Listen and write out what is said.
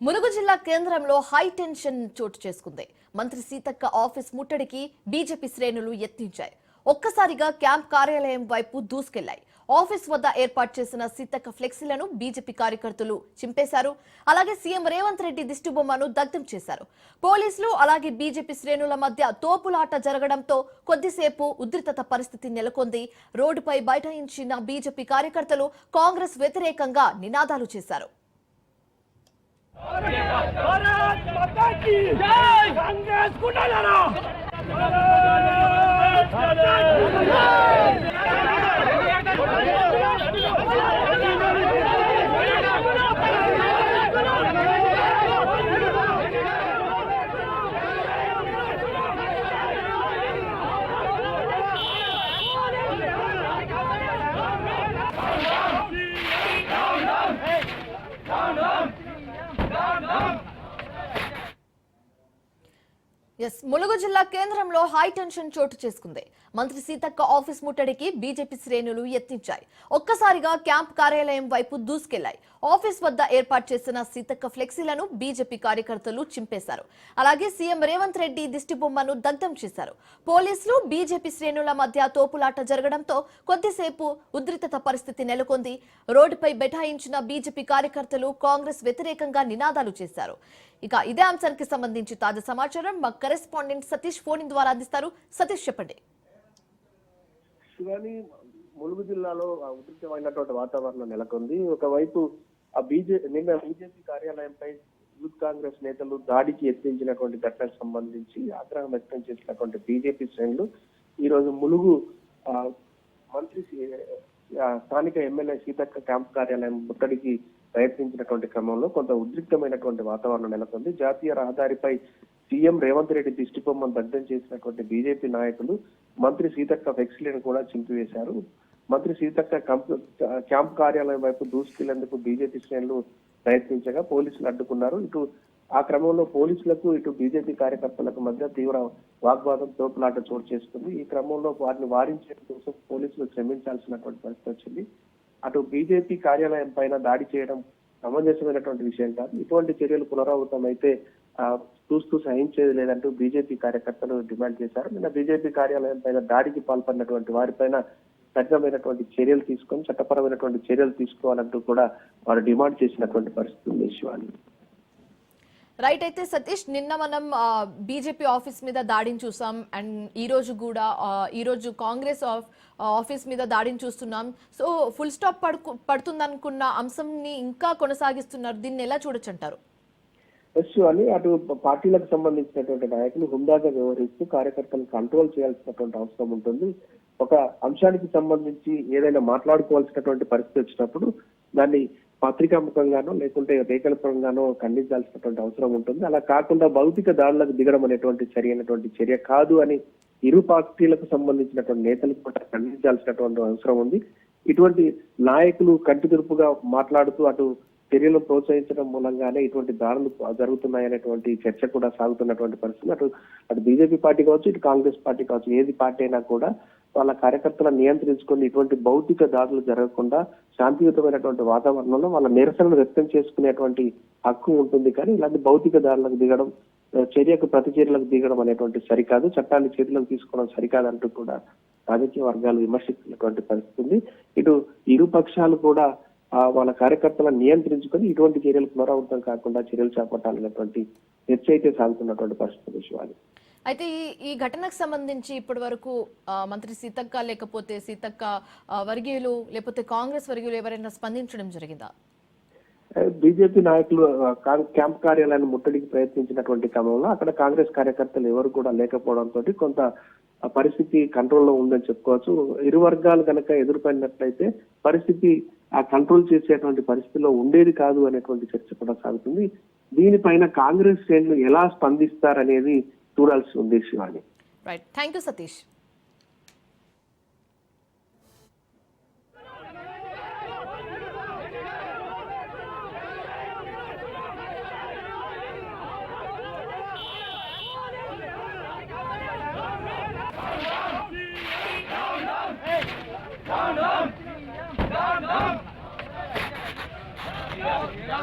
ములుగు జిల్లా కేంద్రంలో high tension చోటు చేసుకుంది. మంత్రి సీతక్క ఆఫీస్ ముట్టడికి బీజేపీ శ్రేణులు యత్నించాయి. ఒక్కసారిగా క్యాంప్ కార్యాలయం వైపు దూసుకెళ్లాయి. ఆఫీస్ వద్ద ఏర్పాటు చేసిన సీతక్క ఫ్లెక్సీలను బీజేపీ కార్యకర్తలు చింపేశారు. అలాగే సీఎం రేవంత్ రెడ్డి దిష్టిబొమ్మను దగ్ధం చేశారు. పోలీసులు అలాగే బీజేపీ శ్రేణుల మధ్య తోపులాట జరగడంతో కొద్దిసేపు ఉద్రిక్తత పరిస్థితి నెలకొంది. రోడ్డుపై బైఠాయించిన బీజేపీ కార్యకర్తలు కాంగ్రెస్ వ్యతిరేకంగా నినాదాలు చేశారు. भारत माता की जय कांग्रेस कुंडलारा भारत माता की जय ములుగు జిల్లా కేంద్రంలో హై టెన్షన్ చోటు చేసుకుంది. మంత్రి సీతక్క ఆఫీస్ ముట్టడికి బీజేపీ శ్రేణులు యత్నించాయి. ఒక్కసారిగా క్యాంప్ కార్యాలయం వైపు దూసుకెళ్లాయి. ఆఫీస్ వద్ద ఏర్పాటు చేసిన సీతక్క ఫ్లెక్సీలను బీజేపీ కార్యకర్తలు చింపేశారు. అలాగే సీఎం రేవంత్ రెడ్డి దిష్టిబొమ్మను దగ్ధం చేశారు. పోలీసులు బీజేపీ శ్రేణుల మధ్య తోపులాట జరగడంతో కొద్దిసేపు ఉద్రిక్తత పరిస్థితి నెలకొంది. రోడ్డుపై బైఠాయించిన బీజేపీ కార్యకర్తలు కాంగ్రెస్ వ్యతిరేకంగా నినాదాలు చేశారు. ఇక ఇదే అంశానికి సంబంధించి తాజా సమాచారం మా కరెస్పాండెంట్ సతీష్ ఫోన్ ద్వారా అందిస్తారు. సతీష్ చెప్పండి. శివాని, ములుగు జిల్లాలో ఉద్రిక్తమైనటువంటి వాతావరణం నెలకొంది. ఒకవైపు నిన్న బీజేపీ కార్యాలయంపై యూత్ కాంగ్రెస్ నేతలు దాడికి యత్నించినటువంటి ఘటనకు సంబంధించి ఆగ్రహం వ్యక్తం చేసినటువంటి బీజేపీ శ్రేణులు ఈ రోజు ములుగు మంత్రి స్థానిక ఎమ్మెల్యే సీతక్క క్యాంప్ కార్యాలయం ముట్టడికి ప్రయత్నించినటువంటి క్రమంలో కొంత ఉద్రిక్తమైనటువంటి వాతావరణం నెలకొంది. జాతీయ రహదారిపై సీఎం రేవంత్ రెడ్డి దిష్టిబొమ్మను దగ్ధం చేసినటువంటి బీజేపీ నాయకులు మంత్రి సీతక్క ఫ్లెక్సీలను కూడా చింపివేశారు. మంత్రి సీతక్క క్యాంప్ కార్యాలయం వైపు దూసుకెళ్లేందుకు బీజేపీ శ్రేణులు ప్రయత్నించగా పోలీసులు అడ్డుకున్నారు. ఇటు ఆ క్రమంలో పోలీసులకు ఇటు బీజేపీ కార్యకర్తలకు మధ్య తీవ్ర వాగ్వాదం తోపులాట చోటు చేసుకుంది. ఈ క్రమంలో వారిని వారించే కోసం పోలీసులు శ్రమించాల్సినటువంటి పరిస్థితి వచ్చింది. అటు బీజేపీ కార్యాలయం పైన దాడి చేయడం సమంజసమైనటువంటి విషయం కాదు. ఇటువంటి చర్యలు పునరావృతం అయితే చూస్తూ సహించేది లేదంటూ బీజేపీ కార్యకర్తలు డిమాండ్ చేశారు. నిన్న బీజేపీ కార్యాలయం పైన దాడికి పాల్పడినటువంటి వారిపైన కఠినమైనటువంటి చర్యలు తీసుకొని చట్టపరమైనటువంటి చర్యలు తీసుకోవాలంటూ కూడా వారు డిమాండ్ చేసినటువంటి పరిస్థితి ఉంది. శివాని, రైట్. అయితే సతీష్, నిన్న మనం బీజేపీ ఆఫీస్ మీద దాడిని చూసాం అండ్ ఈ రోజు కాంగ్రెస్ ఆఫీస్ మీద దాడిని చూస్తున్నాం. సో ఫుల్ స్టాప్ పడుతుందనుకున్న అంశంని ఇంకా కొనసాగిస్తున్నారు. దీన్ని ఎలా చూడొచ్చు అంటారు? అని అటు పార్టీలకు సంబంధించినటువంటి నాయకులు హుందాగా వ్యవహరిస్తూ కార్యకర్తలను కంట్రోల్ చేయాల్సినటువంటి అవసరం ఉంటుంది. ఒక అంశానికి సంబంధించి ఏదైనా మాట్లాడుకోవాల్సినటువంటి పరిస్థితి వచ్చినప్పుడు దాన్ని పత్రికాముఖంగానో లేకుంటే రేఖలపరంగానో ఖండించాల్సినటువంటి అవసరం ఉంటుంది. అలా కాకుండా భౌతిక దాడులకు దిగడం అనేటువంటి చర్య కాదు అని ఇరు పార్టీలకు సంబంధించినటువంటి నేతలకు కూడా ఖండించాల్సినటువంటి అవసరం ఉంది. ఇటువంటి నాయకులు కంటితురుపుగా మాట్లాడుతూ అటు చర్యలు ప్రోత్సహించడం మూలంగానే ఇటువంటి దాడులు జరుగుతున్నాయనేటువంటి చర్చ కూడా సాగుతున్నటువంటి పరిస్థితి. అటు బీజేపీ పార్టీ కావచ్చు, ఇటు కాంగ్రెస్ పార్టీ కావచ్చు, ఏది పార్టీ అయినా కూడా వాళ్ళ కార్యకర్తలను నియంత్రించుకొని ఇటువంటి భౌతిక దాడులు జరగకుండా శాంతియుతమైనటువంటి వాతావరణంలో వాళ్ళ నిరసనలు వ్యక్తం చేసుకునేటువంటి హక్కు ఉంటుంది. కానీ ఇలాంటి భౌతిక దాడులకు దిగడం, చర్యకు ప్రతి చర్యలకు దిగడం అనేటువంటి సరికాదు, చట్టాన్ని చేతులకు తీసుకోవడం సరికాదంటూ కూడా రాజకీయ వర్గాలు విమర్శిస్తున్నటువంటి పరిస్థితి ఉంది. ఇటు ఇరు పక్షాలు కూడా వాళ్ళ కార్యకర్తలను నియంత్రించుకొని ఇటువంటి చర్యలు పునరావృతం కాకుండా చర్యలు చేపట్టాలనేటువంటి చర్చ అయితే సాగుతున్నటువంటి పరిస్థితి విషయాలు. అయితే ఈ ఘటనకు సంబంధించి ఇప్పటి వరకు మంత్రి సీతక్క లేకపోతే సీతక్క వర్గీయులు లేకపోతే కాంగ్రెస్ వర్గీయులు ఎవరైనా స్పందించడం జరిగిందా? బీజేపీ నాయకులు క్యాంప్ కార్యాలయాన్ని ముట్టడికి ప్రయత్నించినటువంటి క్రమంలో అక్కడ కాంగ్రెస్ కార్యకర్తలు ఎవరు కూడా లేకపోవడంతో కొంత పరిస్థితి కంట్రోల్లో ఉందని చెప్పుకోవచ్చు. ఇరు వర్గాలు కనుక ఎదురుపడినట్లయితే పరిస్థితి కంట్రోల్ చేసేటువంటి పరిస్థితిలో ఉండేది కాదు అనేటువంటి చర్చ కూడా సాగుతుంది. దీనిపైన కాంగ్రెస్ శ్రేణులు ఎలా స్పందిస్తారనేది చూడాల్సి ఉంది. Shivani, right. Thank you Satish. down.